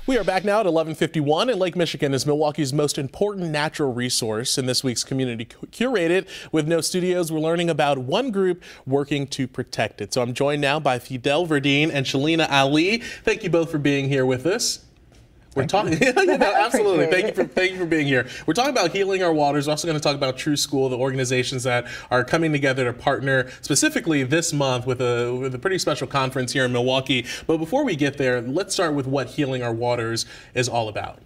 We are back now at 11:51, and Lake Michigan is Milwaukee's most important natural resource. In this week's Community Curated with No Studios, we're learning about one group working to protect it. So I'm joined now by Fidel, Verdin, and Shalina Ali. Thank you both for being here with us. We're talking, absolutely. Thank you for being here. We're talking about healing our waters. We're also going to talk about Skool, the organizations that are coming together to partner specifically this month with a pretty special conference here in Milwaukee. But before we get there, let's start with what healing our waters is all about.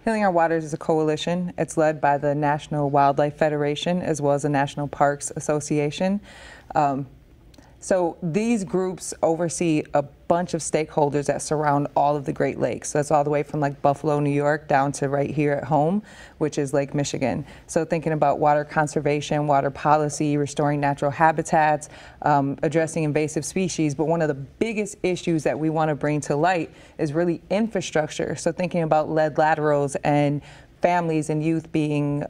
Healing Our Waters is a coalition. It's led by the National Wildlife Federation as well as the National Parks Association. So these groups oversee a bunch of stakeholders that surround all of the Great Lakes. So that's all the way from like Buffalo, New York, down to right here at home, which is Lake Michigan. So thinking about water conservation, water policy, restoring natural habitats, addressing invasive species. But one of the biggest issues that we want to bring to light is really infrastructure. So thinking about lead laterals and families and youth being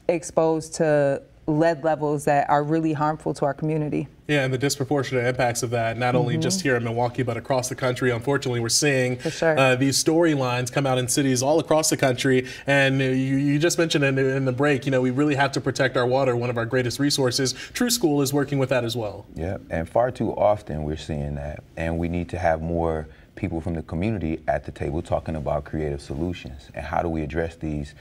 exposed to lead levels that are really harmful to our community. Yeah, and the disproportionate impacts of that, not only just here in Milwaukee, but across the country. Unfortunately, we're seeing these storylines come out in cities all across the country. And you just mentioned in the break, you know, we really have to protect our water, one of our greatest resources. Skool is working with that as well. Yeah, and far too often we're seeing that. And we need to have more people from the community at the table talking about creative solutions. And how do we address these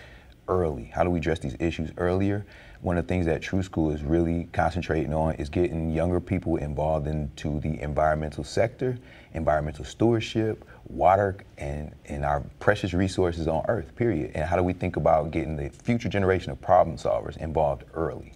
early? How do we address these issues earlier? One of the things that Skool is really concentrating on is getting younger people involved into the environmental sector, environmental stewardship, water, and our precious resources on Earth, period. And how do we think about getting the future generation of problem solvers involved early?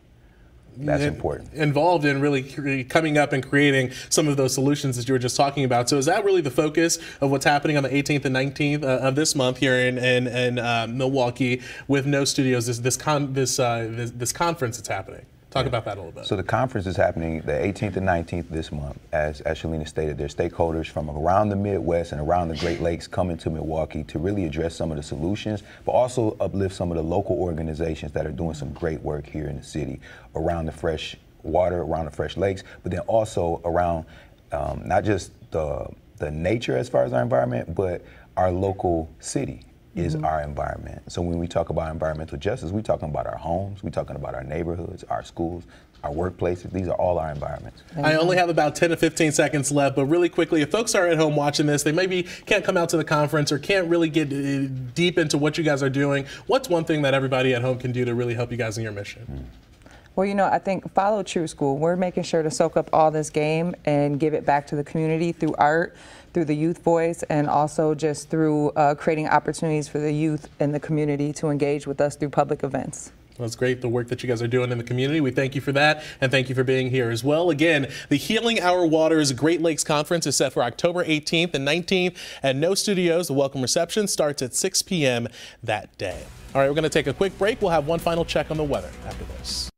That's important. Involved in really coming up and creating some of those solutions that you were just talking about. So is that really the focus of what's happening on the 18th and 19th of this month here in Milwaukee with No Studios, this conference that's happening? Talk about that a little bit. So the conference is happening the 18th and 19th this month. As Shalina stated, there's stakeholders from around the Midwest and around the Great Lakes coming to Milwaukee to really address some of the solutions, but also uplift some of the local organizations that are doing some great work here in the city around the fresh water, around the fresh lakes, but then also around not just the nature as far as our environment, but our local city is our environment. So when we talk about environmental justice, we're talking about our homes, we're talking about our neighborhoods, our schools, our workplaces. These are all our environments. I only have about 10 to 15 seconds left, but really quickly, if folks are at home watching this, they maybe can't come out to the conference or can't really get deep into what you guys are doing, what's one thing that everybody at home can do to really help you guys in your mission? Well, you know, I think follow Skool. We're making sure to soak up all this game and give it back to the community through art, through the youth voice, and also just through creating opportunities for the youth in the community to engage with us through public events. Well, it's great, the work that you guys are doing in the community. We thank you for that, and thank you for being here as well. Again, the Healing Our Waters Great Lakes Conference is set for October 18th and 19th at No Studios. The welcome reception starts at 6 p.m. that day. All right, we're going to take a quick break. We'll have one final check on the weather after this.